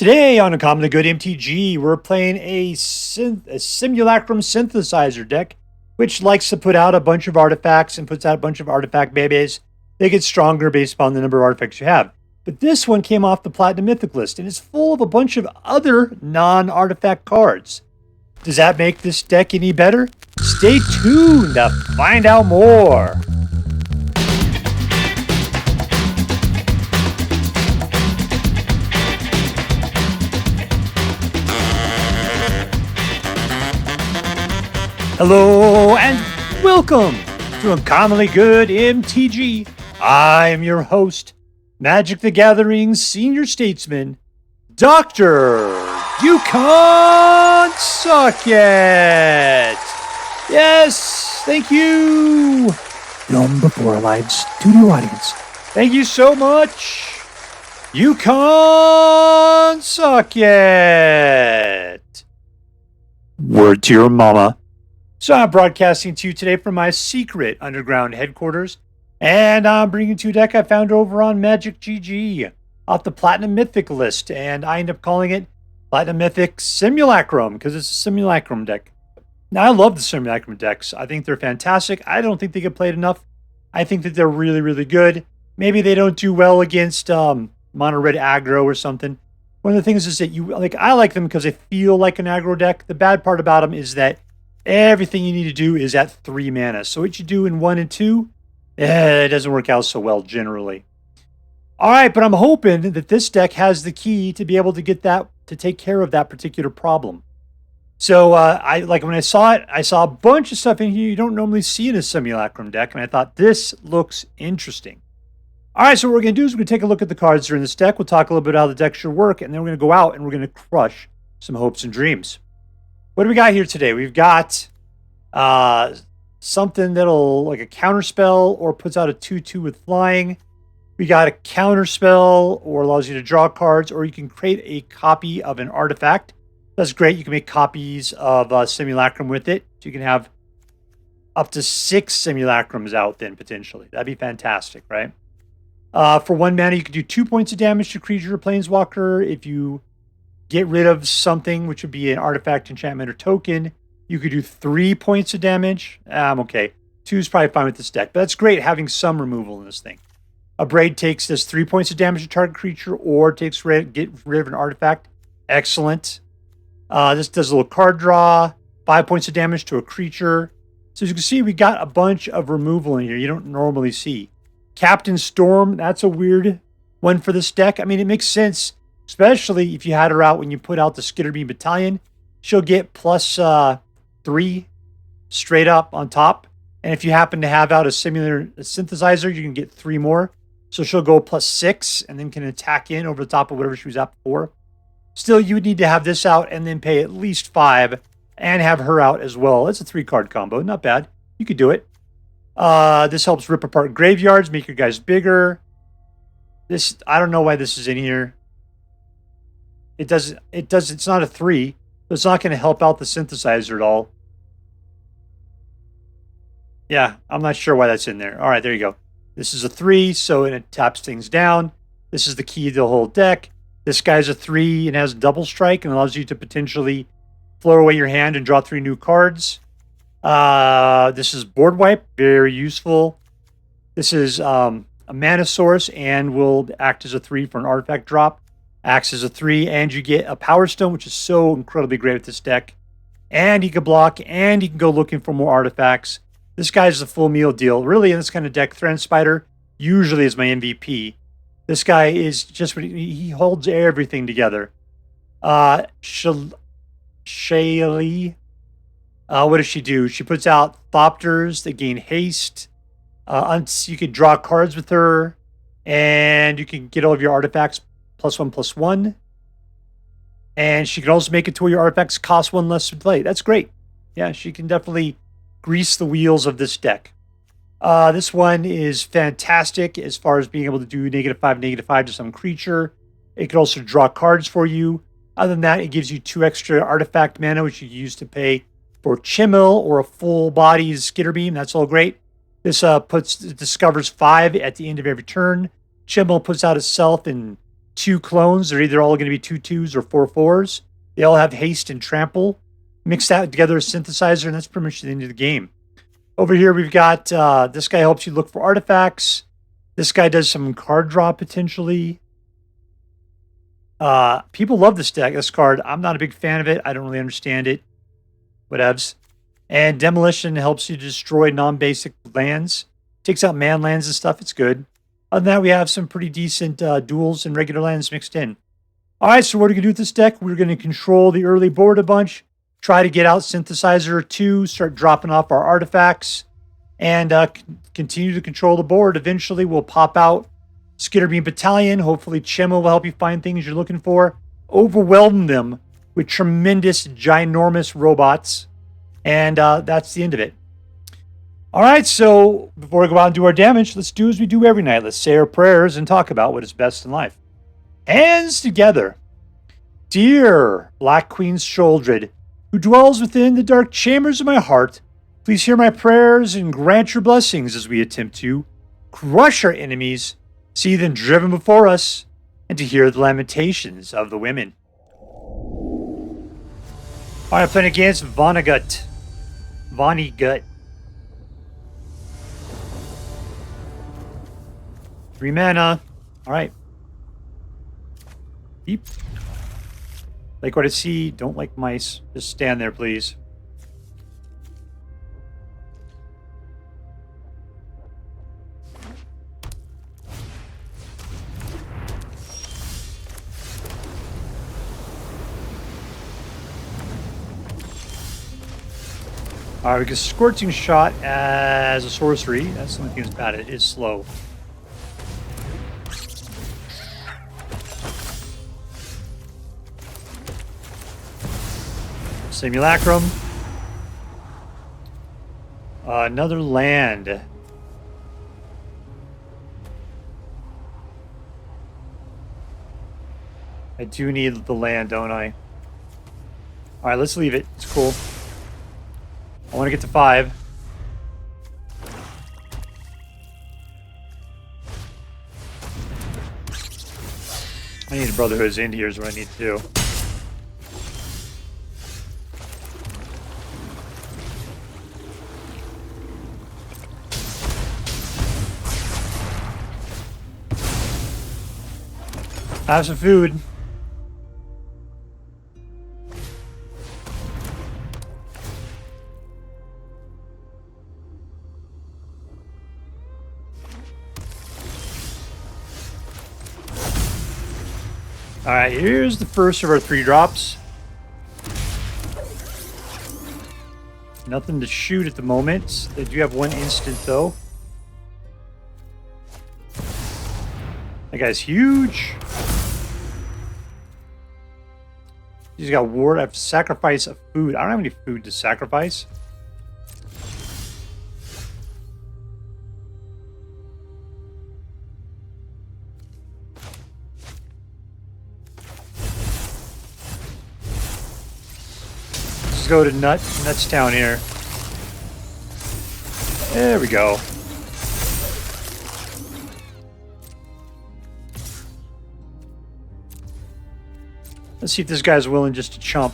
Today on Uncommon Good MTG, we're playing a Simulacrum Synthesizer deck, which likes to put out a bunch of artifacts and puts out a bunch of artifact babies. They get stronger based upon the number of artifacts you have. But this one came off the Platinum Mythic list and is full of a bunch of other non-artifact cards. Does that make this deck any better? Stay tuned to find out more. Hello and welcome to Uncommonly Good MTG. I am your host, Magic the Gathering's senior statesman, Dr. You Can't Suck It. Yes, thank you. Film before a live studio audience. Thank you so much. You Can't Suck It. Word to your mama. So I'm broadcasting to you today from my secret underground headquarters, and I'm bringing to you a deck I found over on Magic GG off the Platinum Mythic list, and I end up calling it Platinum Mythic Simulacrum because it's a Simulacrum deck. Now, I love the Simulacrum decks. I think they're fantastic. I don't think they get played enough. I think that they're really, really good. Maybe they don't do well against mono red aggro or something. One of the things is that I like them because they feel like an aggro deck. The bad part about them is that everything you need to do is at 3 mana. So what you do in 1 and 2, it doesn't work out so well generally. All right, but I'm hoping that this deck has the key to be able to get that, to take care of that particular problem. So when I saw it, I saw a bunch of stuff in here you don't normally see in a Simulacrum deck, and I thought this looks interesting. All right, so what we're going to do is we're going to take a look at the cards that are in this deck. We'll talk a little bit about how the deck should work, and then we're going to go out and we're going to crush some hopes and dreams. What do we got here today? We've got something that'll like a counterspell or puts out a 2/2 with flying. We got a counterspell or allows you to draw cards, or you can create a copy of an artifact. That's great. You can make copies of Simulacrum with it. So you can have up to 6 Simulacrums out then potentially. That'd be fantastic, right? For 1 mana, you can do 2 points of damage to creature or planeswalker. If you get rid of something, which would be an artifact, enchantment, or token, you could do 3 points of damage. I'm okay. 2 is probably fine with this deck, but that's great having some removal in this thing. Abrade does 3 points of damage to target creature or get rid of an artifact. Excellent. This does a little card draw, 5 points of damage to a creature. So as you can see, we got a bunch of removal in here you don't normally see. Captain Storm, that's a weird one for this deck. I mean, it makes sense, especially if you had her out when you put out the Skitterbeam Battalion. She'll get +3 straight up on top. And if you happen to have out a synthesizer, you can get 3 more. So she'll go +6 and then can attack in over the top of whatever she was at before. Still, you would need to have this out and then pay at least 5 and have her out as well. It's a 3-card combo. Not bad. You could do it. This helps rip apart graveyards, make your guys bigger. I don't know why this is in here. It's not a 3. So it's not going to help out the synthesizer at all. Yeah, I'm not sure why that's in there. All right, there you go. This is a 3, so it taps things down. This is the key to the whole deck. This guy's a 3 and has double strike and allows you to potentially floor away your hand and draw 3 new cards. This is board wipe, very useful. This is a mana source and will act as a 3 for an artifact drop. Acts as a 3, and you get a Power Stone, which is so incredibly great with this deck. And he can block, and he can go looking for more artifacts. This guy's a full meal deal. Really, in this kind of deck, Thran Spider usually is my MVP. This guy is just, he holds everything together. Saheeli, what does she do? She puts out Thopters that gain haste. You can draw cards with her, and you can get all of your artifacts +1/+1. And she can also make it to where your artifacts cost 1 less to play. That's great. Yeah, she can definitely grease the wheels of this deck. This one is fantastic as far as being able to do -5/-5 to some creature. It can also draw cards for you. Other than that, it gives you 2 extra artifact mana, which you can use to pay for Chimil or a full body Skitterbeam. That's all great. This discovers 5 at the end of every turn. Chimil puts out itself and 2 clones. They're either all going to be 2/2s or 4/4s. They all have haste and trample. Mix that together as synthesizer, and that's pretty much the end of the game. Over here, we've got this guy helps you look for artifacts. This guy does some card draw potentially. People love this card. I'm not a big fan of it. I don't really understand it. Whatevs. And Demolition helps you destroy non-basic lands. Takes out man lands and stuff. It's good. Other than that, we have some pretty decent duels and regular lands mixed in. All right, so what are we going to do with this deck? We're going to control the early board a bunch. Try to get out Synthesizer or 2. Start dropping off our artifacts. And continue to control the board. Eventually, we'll pop out Skitterbeam Battalion. Hopefully, Chimil will help you find things you're looking for. Overwhelm them with tremendous, ginormous robots. And that's the end of it. All right, so before we go out and do our damage, let's do as we do every night. Let's say our prayers and talk about what is best in life. Hands together. Dear Black Queen Sheoldred, who dwells within the dark chambers of my heart, please hear my prayers and grant your blessings as we attempt to crush our enemies, see them driven before us, and to hear the lamentations of the women. All right, I'm playing against Vonnegut. 3 mana. All right. Deep. Like what I see. Don't like mice. Just stand there, please. All right, we get Scorching Shot as a sorcery. That's the only thing that's bad. It is slow. Simulacrum. Another land. I do need the land, don't I? All right, let's leave it. It's cool. I want to get to 5. I need a Brotherhood's in here is what I need to do. I have some food. All right, here's the first of our 3 drops. Nothing to shoot at the moment. They do have 1 instant, though. That guy's huge. He's got ward. I have to sacrifice a food. I don't have any food to sacrifice. Let's go to Nuts Town here. There we go. Let's see if this guy's willing just to chump.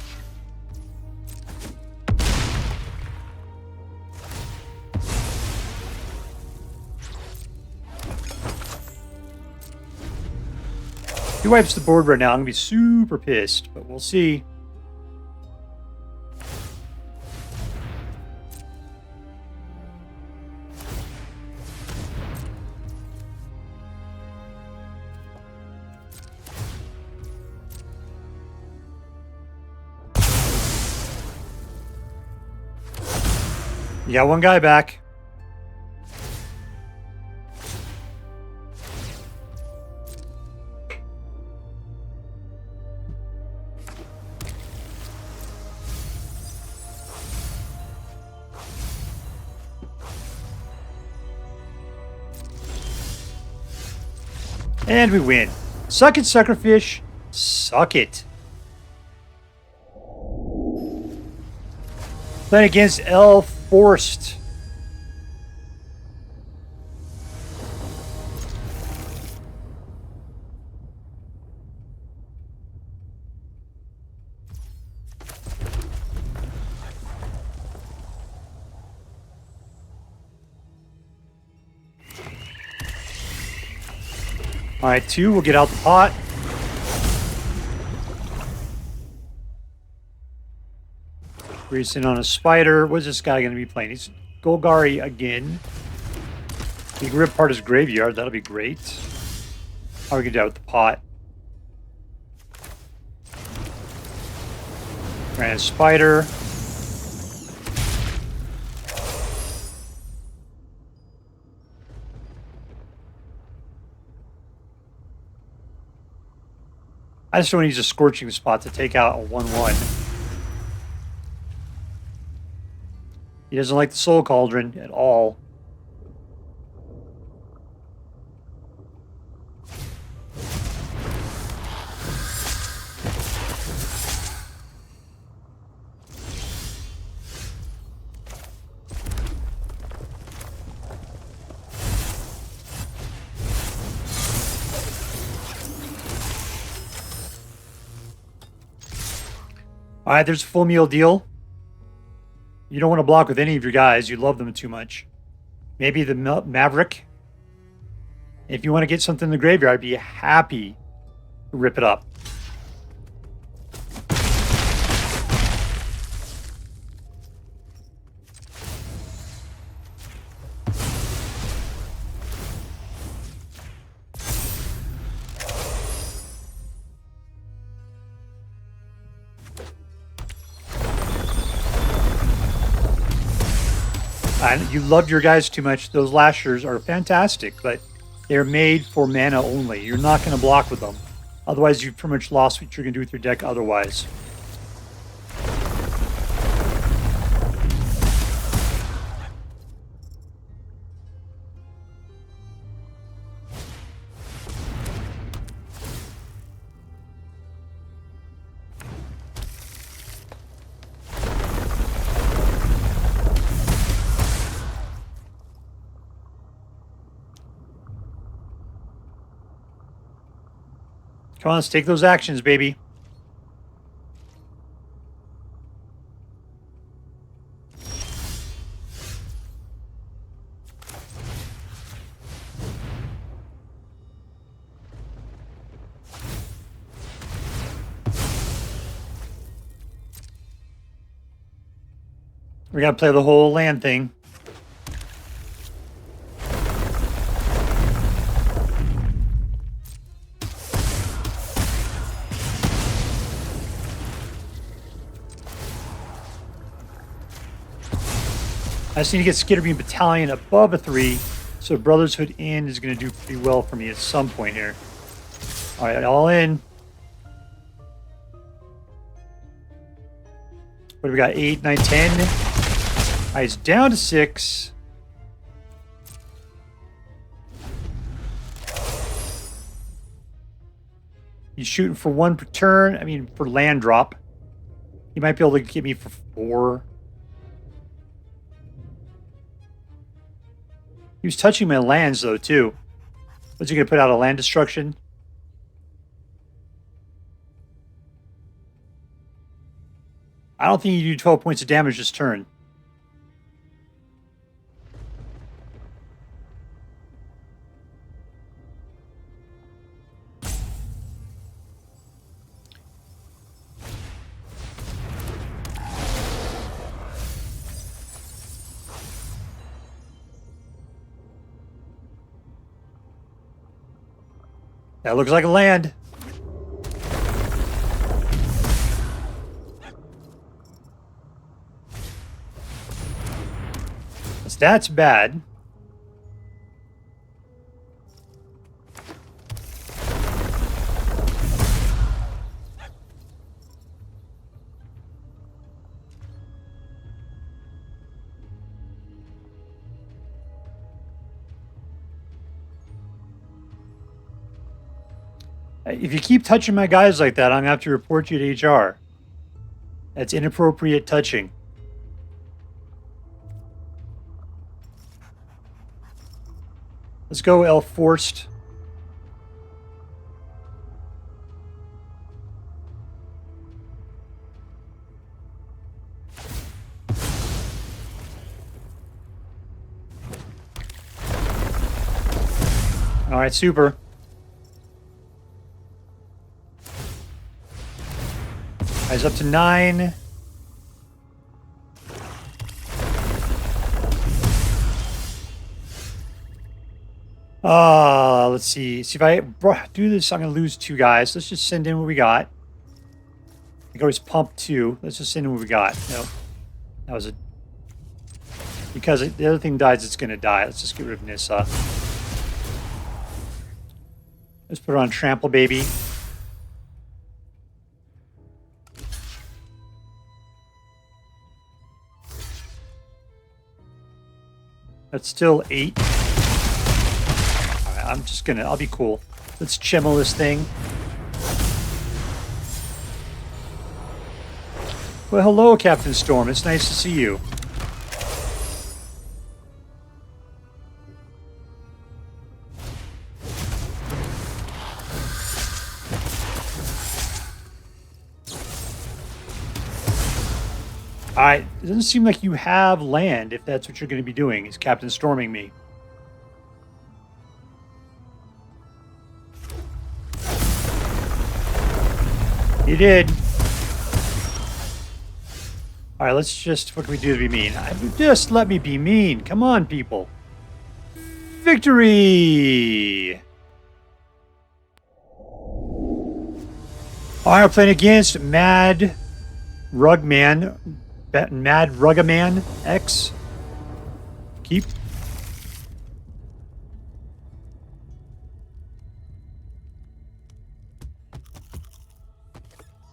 If he wipes the board right now, I'm going to be super pissed, but we'll see. You got 1 guy back. And we win. Suck it, suckerfish. Suck it. Playing against Elf Forced. All right, 2. We'll get out the pot. Greasing on a spider. What's this guy going to be playing? He's Golgari again. You can rip apart his graveyard. That'll be great. How are we going to do that with the pot? Thran Spider. I just don't want to use a Scorching Spot to take out a 1/1. He doesn't like the Soul Cauldron at all. All right, there's a full meal deal. You don't want to block with any of your guys. You love them too much. Maybe the Maverick. If you want to get something in the graveyard, I'd be happy to rip it up. You love your guys too much. Those Lashers are fantastic, but they're made for mana only. You're not going to block with them. Otherwise, you've pretty much lost what you're going to do with your deck otherwise. Come on, let's take those actions, baby. We gotta play the whole land thing. I just need to get Skitterbeam Battalion above a 3, so Brotherhood in is going to do pretty well for me at some point here. All right, all in. What do we got? 8, 9, 10. All right, it's down to 6. He's shooting for 1 per turn. I mean, for land drop. He might be able to get me for 4. He was touching my lands, though, too. Was he going to put out a land destruction? I don't think you do 12 points of damage this turn. That looks like a land. That's bad. If you keep touching my guys like that, I'm going to have to report you to HR. That's inappropriate touching. Let's go Elf Forced. All right, super. He's up to 9. Let's see. See if I do this, I'm going to lose 2 guys. Let's just send in what we got. I can always pump 2. Let's just send in what we got. No, that was a... Because the other thing dies, it's going to die. Let's just get rid of Nissa. Let's put her on Trample, baby. That's still 8. I'm just gonna, I'll be cool. Let's Chimil this thing. Well, hello, Captain Storm. It's nice to see you. Alright, it doesn't seem like you have land if that's what you're going to be doing, is Captain Storming me. You did. Alright, let's just... What can we do to be mean? Just let me be mean. Come on, people. Victory! Alright, we're playing against Mad Rugman. Mad Rugaman X. Keep.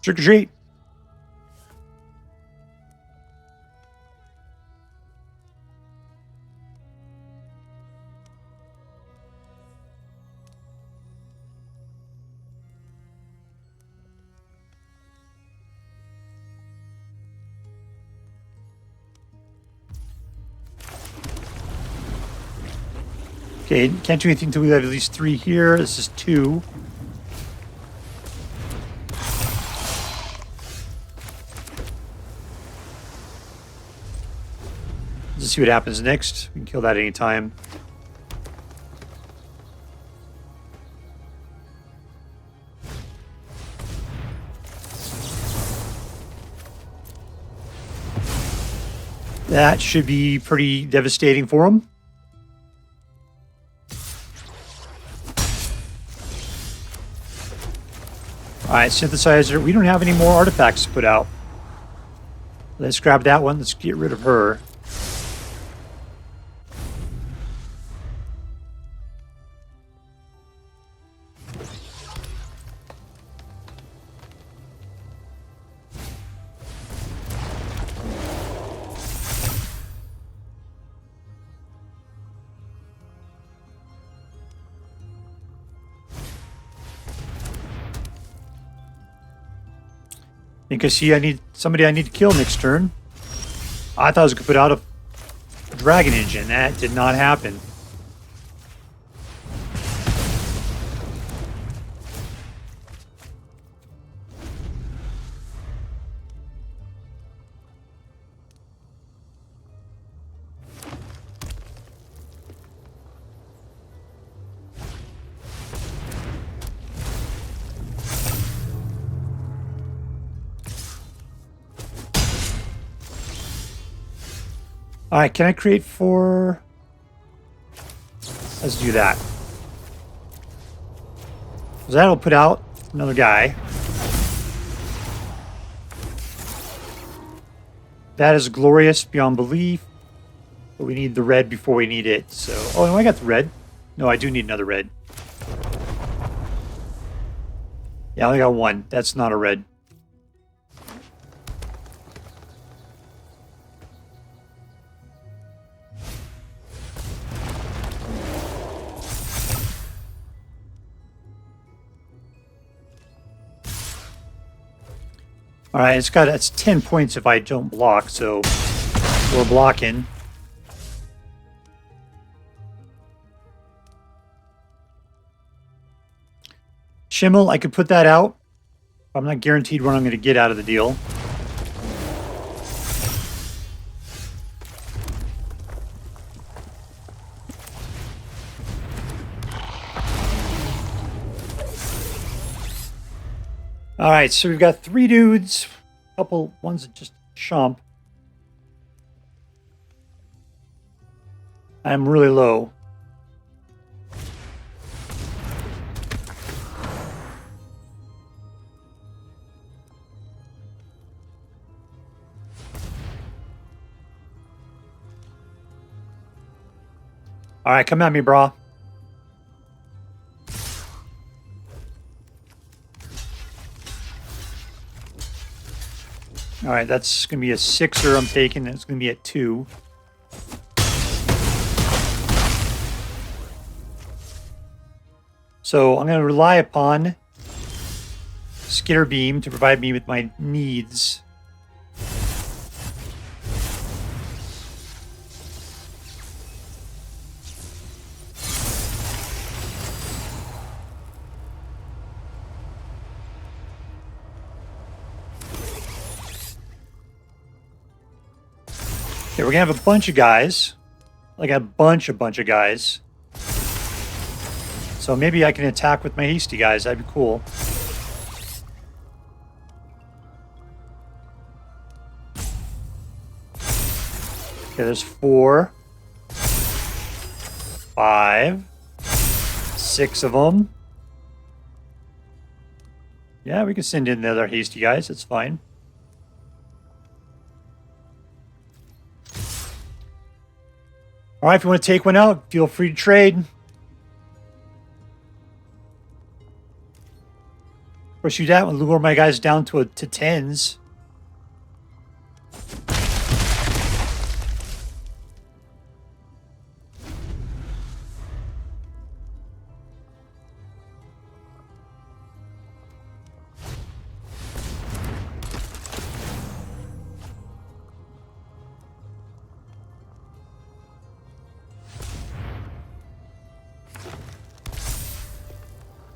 Trick or treat. Okay, can't do anything until we have at least 3 here. This is 2. Let's see what happens next. We can kill that anytime. That should be pretty devastating for him. Alright, Synthesizer. We don't have any more artifacts to put out. Let's grab that one. Let's get rid of her. I think I see I need somebody I need to kill next turn. I thought I was going to put out a Dragon Engine. That did not happen. All right, can I create 4? Let's do that. So that'll put out another guy. That is glorious beyond belief. But we need the red before we need it. So, oh no, I got the red. No, I do need another red. Yeah, I only got 1. That's not a red. All right, it's 10 points if I don't block, so we're blocking. Chimil, I could put that out. I'm not guaranteed what I'm going to get out of the deal. All right, so we've got 3 dudes. couple ones that just chomp. I'm really low. All right, come at me, brah. All right, that's going to be a 6er I'm taking. It's going to be at 2. So I'm going to rely upon Skitterbeam to provide me with my needs. Okay, we're going to have a bunch of guys. Like a bunch of guys. So maybe I can attack with my hasty guys. That'd be cool. Okay, there's 4, 5, 6 of them. Yeah, we can send in the other hasty guys. That's fine. All right, if you want to take one out, feel free to trade. Of course, you that one lure my guys down to 10s.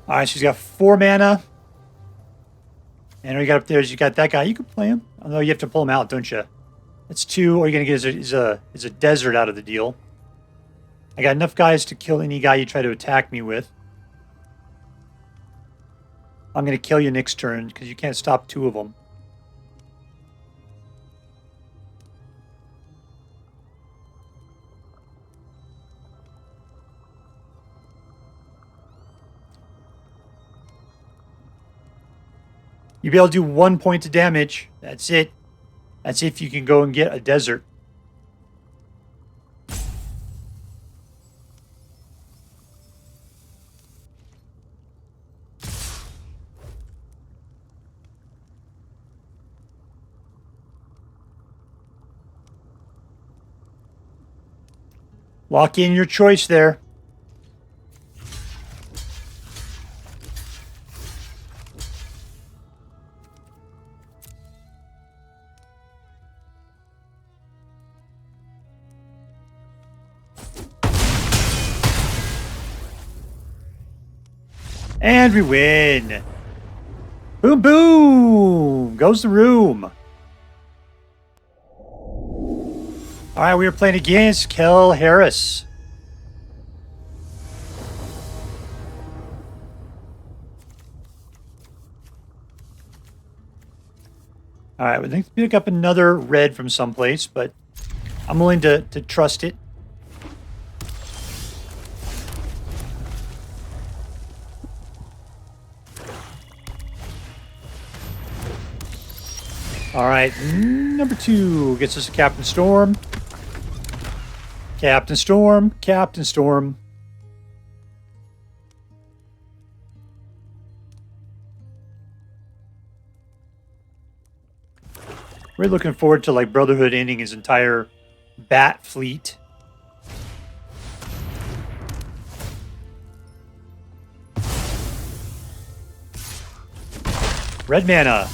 All right, she's got 4 mana. And all you got up there is you got that guy. You can play him. Although you have to pull him out, don't you? That's 2. All you're going to get is a desert out of the deal. I got enough guys to kill any guy you try to attack me with. I'm going to kill you next turn because you can't stop 2 of them. You'll be able to do 1 point of damage. That's it. That's if you can go and get a desert. Lock in your choice there. And we win. Boom, boom. Goes the room. All right, we are playing against Kelharis. All right, we need to pick up another red from someplace, but I'm willing to trust it. All right, number 2 gets us a Captain Storm. Captain Storm, Captain Storm. We're looking forward to like Brotherhood ending his entire bat fleet. Red mana.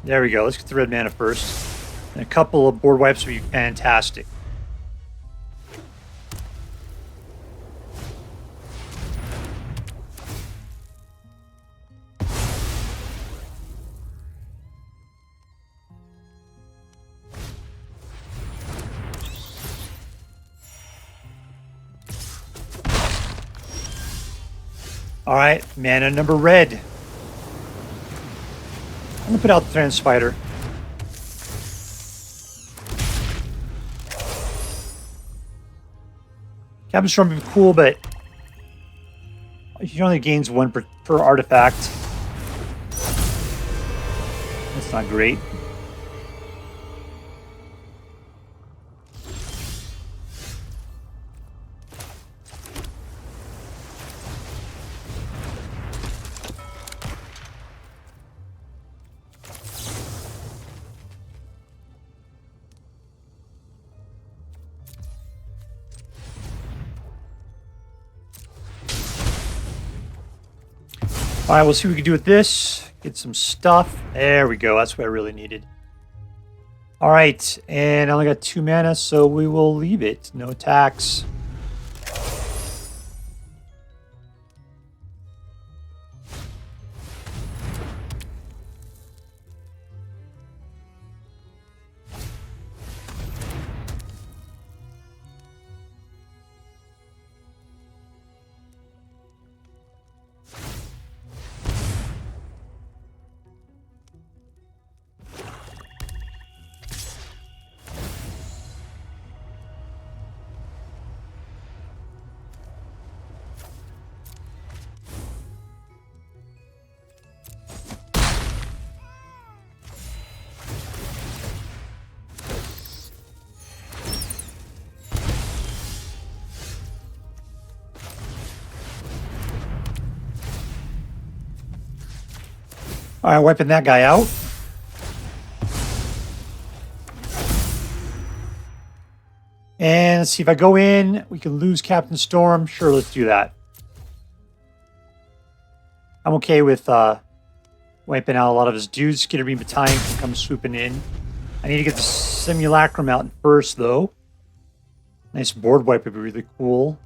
There we go. Let's get the red mana first. And a couple of board wipes would be fantastic. All right, mana number red. I'm gonna put out the Thran Spider. Captain Storm would be cool, but he only gains one per artifact. That's not great. All right, we'll see what we can do with this. Get some stuff. There we go. That's what I really needed. All right, and I only got 2 mana, so we will leave it. No attacks. All right, wiping that guy out. And let's see, if I go in, we can lose Captain Storm. Sure, let's do that. I'm okay with wiping out a lot of his dudes. Skitterbeam Battalion can come swooping in. I need to get the Simulacrum out first, though. Nice board wipe would be really cool.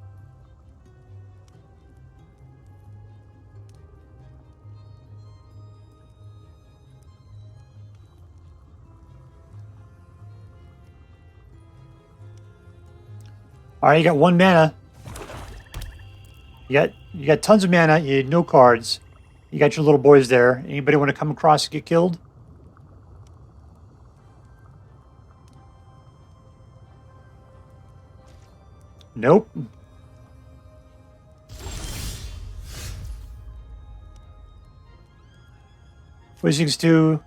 All right, you got 1 mana. You got tons of mana. You had no cards. You got your little boys there. Anybody want to come across and get killed? Nope. Wizards do.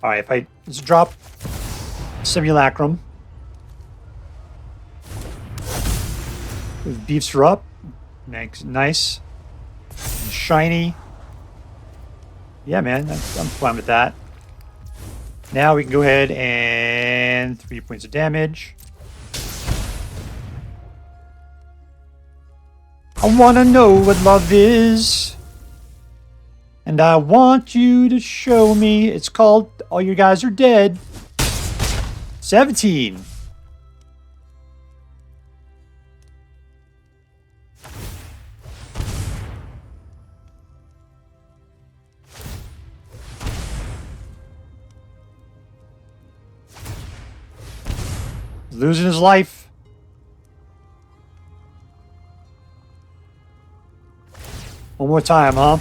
All right, let's drop Simulacrum. Beefs her up. Nice. And shiny. Yeah, man, I'm fine with that. Now we can go ahead and 3 points of damage. I want to know what love is. And I want you to show me. It's called All Your Guys Are Dead. 17. Losing his life. One more time, huh?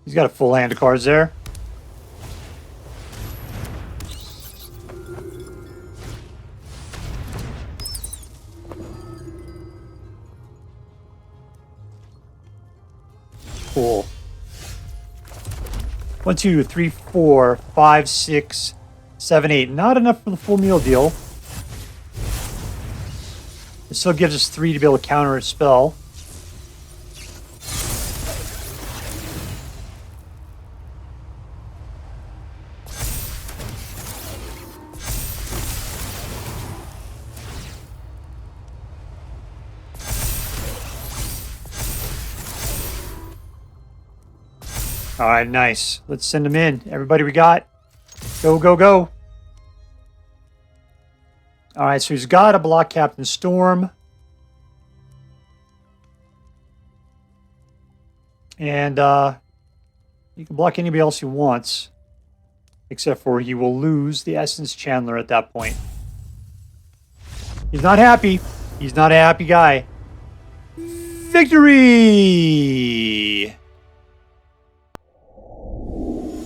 He's got a full hand of cards there. Cool. 1, 2, 3, 4, 5, 6, 7, 8. Not enough for the full meal deal. It still gives us 3 to be able to counter a spell. All right, nice. Let's send them in. Everybody we got. Go, go, go. All right, so he's got a block Captain Storm. And he can block anybody else he wants. Except for he will lose the Essence Chandler at that point. He's not happy. He's not a happy guy. Victory!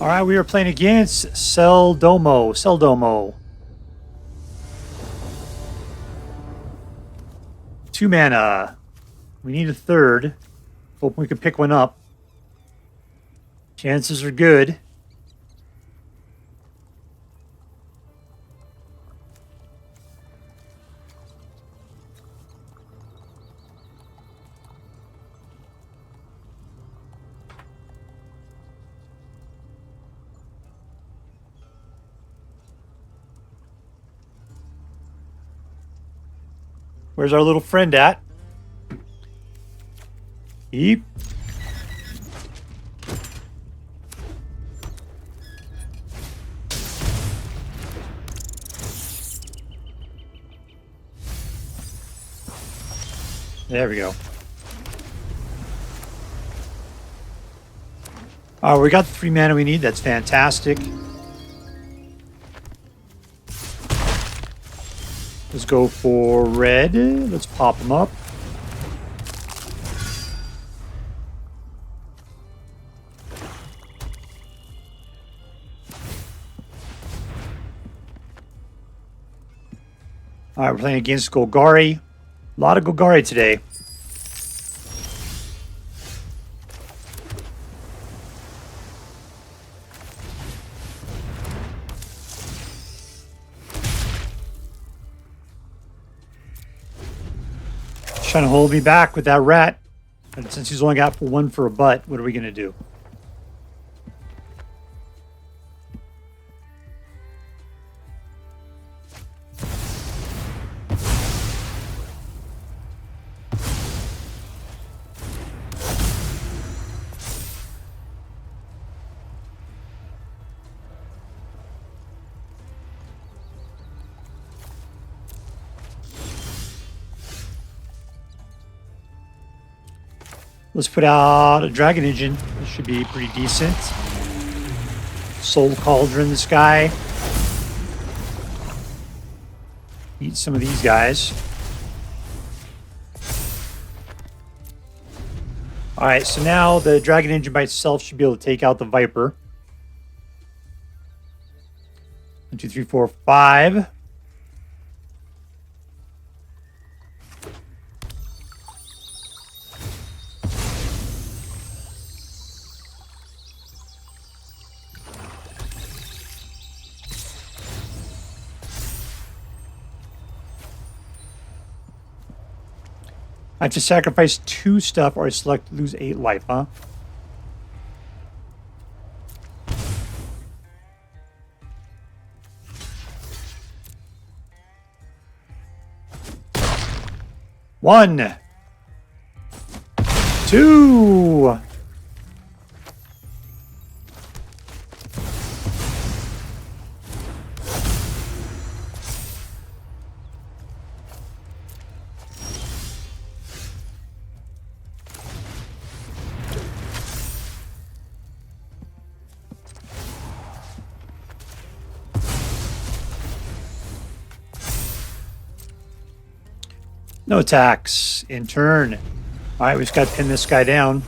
All right, we are playing against Seldomo. 2 mana. We need a third. Hope we can pick one up. Chances are good. Where's our little friend at? Eep. There we go. Oh, we got the 3 mana we need. That's fantastic. Let's go for red. Let's pop them up. All right, we're playing against Golgari. A lot of Golgari today. Trying to hold me back with that rat. And since he's only got 1 for a butt, what are we going to do? Let's put out a Dragon Engine. This should be pretty decent. Soul Cauldron this guy. Eat some of these guys. Alright, so now the Dragon Engine by itself should be able to take out the Viper. 1, 2, 3, 4, 5. I have to sacrifice 2 stuff or I select lose 8 life, huh? One. 2. No attacks in turn. All right, we just got to pin this guy down.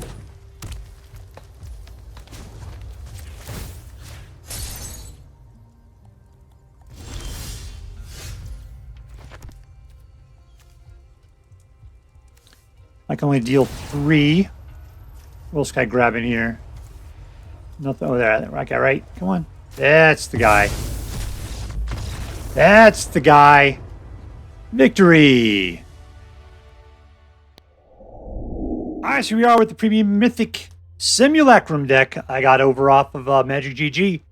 I can only deal 3. What else can I grab in here? Nothing. Oh, there. Okay, right. Come on. That's the guy. That's the guy. Victory. Alright, so we are with the premium mythic Simulacrum deck I got over off of Magic GG.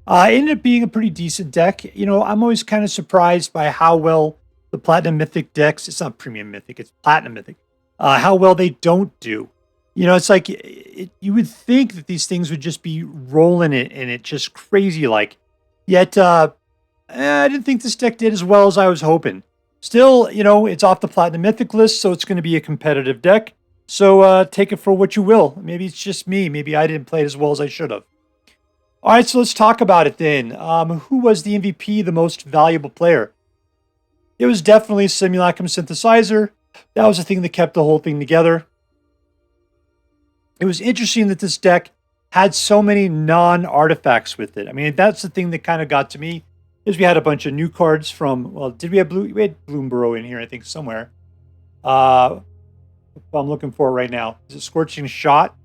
Ended up being a pretty decent deck. You know, I'm always kind of surprised by how well the Platinum Mythic decks, it's not Premium Mythic, it's Platinum Mythic, how well they don't do. You know, it's like, you would think that these things would just be rolling it and it just crazy like. Yet, I didn't think this deck did as well as I was hoping. Still, you know, it's off the Platinum Mythic list, so it's going to be a competitive deck. So take it for what you will. Maybe it's just me. Maybe I didn't play it as well as I should have. All right, so let's talk about it then. Who was the MVP, the most valuable player? It was definitely Simulacrum Synthesizer. That was the thing that kept the whole thing together. It was interesting that this deck had so many non-artifacts with it. I mean, that's the thing that kind of got to me, is we had a bunch of new cards from, well, did we have we had Bloomburrow in here, I think, somewhere. I'm looking for it right now. Is it Scorching Shot?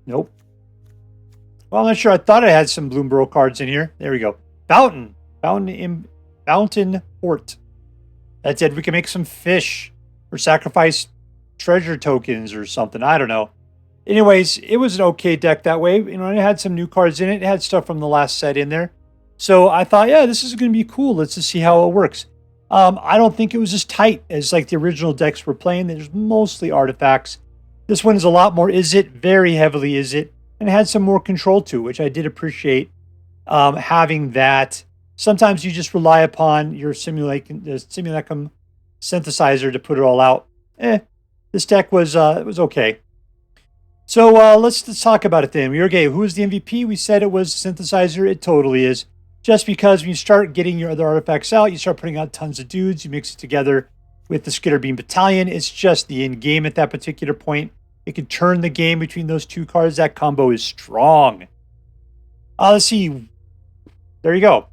Nope. Well, I'm not sure. I thought I had some Bloomburrow cards in here. There we go. Fountainport. That said, we can make some fish or sacrifice treasure tokens or something. I don't know. Anyways, it was an okay deck that way. You know, it had some new cards in it. It had stuff from the last set in there. So I thought, yeah, this is going to be cool. Let's just see how it works. I don't think it was as tight as like the original decks were playing. There's mostly artifacts. This one is a lot more Izzet, very heavily Izzet, and it had some more control to it, which I did appreciate having that. Sometimes you just rely upon your Simulacrum Synthesizer to put it all out. This deck was okay. So let's talk about it then. Okay, who was the MVP? We said it was the Synthesizer. It totally is. Just because when you start getting your other artifacts out, you start putting out tons of dudes, you mix it together with the Skitterbeam Battalion. It's just the end game at that particular point. It can turn the game between those two cards. That combo is strong. Let's see. There you go.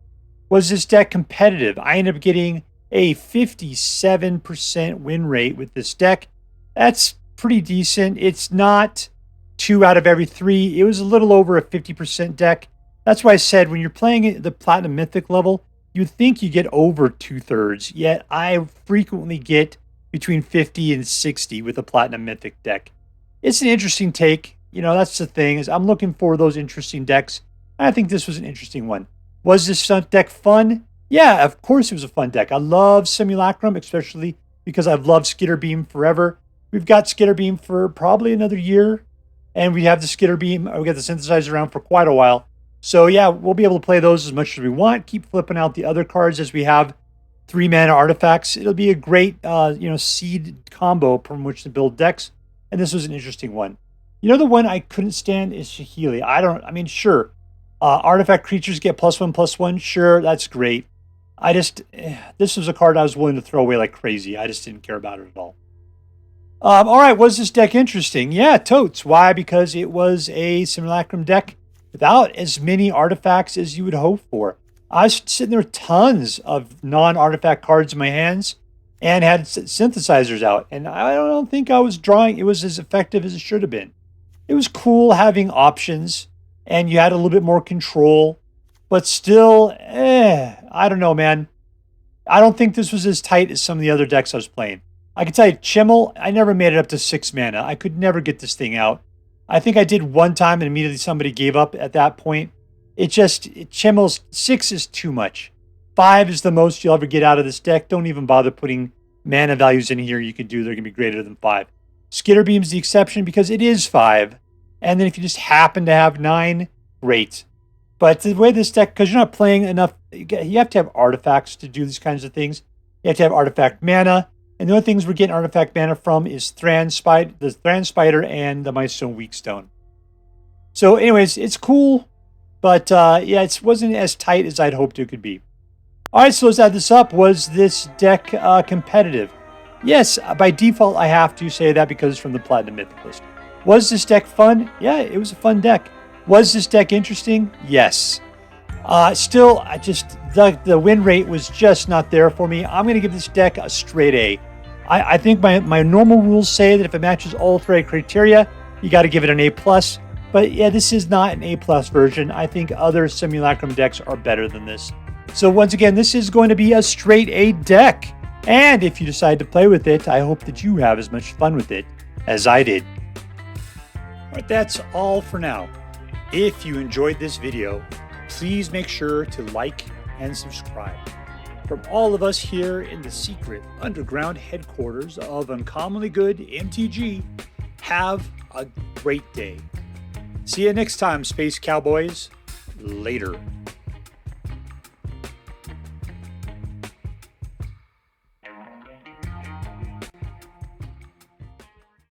Was this deck competitive? I ended up getting a 57% win rate with this deck. That's pretty decent. It's not 2 out of every 3. It was a little over a 50% deck. That's why I said when you're playing at the Platinum Mythic level, you'd think you get over 2/3. Yet I frequently get between 50 and 60 with a Platinum Mythic deck. It's an interesting take. You know, that's the thing, is I'm looking for those interesting decks. I think this was an interesting one. Was this deck fun? Yeah, of course it was a fun deck. I love Simulacrum, especially because I've loved Skitterbeam forever. We've got Skitterbeam for probably another year, and we have the Skitterbeam, we got the Synthesizer around for quite a while. So yeah, we'll be able to play those as much as we want. Keep flipping out the other cards as we have 3-mana artifacts. It'll be a great, seed combo from which to build decks. And this was an interesting one. You know, the one I couldn't stand is Saheeli. Sure. Artifact creatures get +1/+1. Sure, that's great. This was a card I was willing to throw away like crazy. I just didn't care about it at all. All right, was this deck interesting? Yeah, totes. Why? Because it was a Simulacrum deck without as many artifacts as you would hope for. I was sitting there with tons of non-artifact cards in my hands and had synthesizers out. And I don't think I was drawing. It was as effective as it should have been. It was cool having options, and you had a little bit more control. But still, I don't know, man. I don't think this was as tight as some of the other decks I was playing. I can tell you, Chimil, I never made it up to 6 mana. I could never get this thing out. I think I did one time and immediately somebody gave up at that point. Chimil's 6 is too much. 5 is the most you'll ever get out of this deck. Don't even bother putting mana values in here you can do. They're going to be greater than 5. Skitterbeam's the exception because it is 5. And then if you just happen to have 9, great. But the way this deck, because you're not playing enough, you have to have artifacts to do these kinds of things. You have to have artifact mana. And the only things we're getting artifact mana from is the Thran Spider and the Mightstone and Weakstone. So anyways, it's cool. But it wasn't as tight as I'd hoped it could be. All right, so let's add this up. Was this deck competitive? Yes, by default, I have to say that because it's from the Platinum Mythic list. Was this deck fun? Yeah, it was a fun deck. Was this deck interesting? Yes. Still, the win rate was just not there for me. I'm going to give this deck a straight A. I think my normal rules say that if it matches all 3 criteria, you got to give it an A+. But yeah, this is not an A+ version. I think other Simulacrum decks are better than this. So once again, this is going to be a straight A deck. And if you decide to play with it, I hope that you have as much fun with it as I did. All right, that's all for now. If you enjoyed this video, please make sure to like and subscribe. From all of us here in the secret underground headquarters of Uncommonly Good MTG, have a great day. See you next time, Space Cowboys. Later.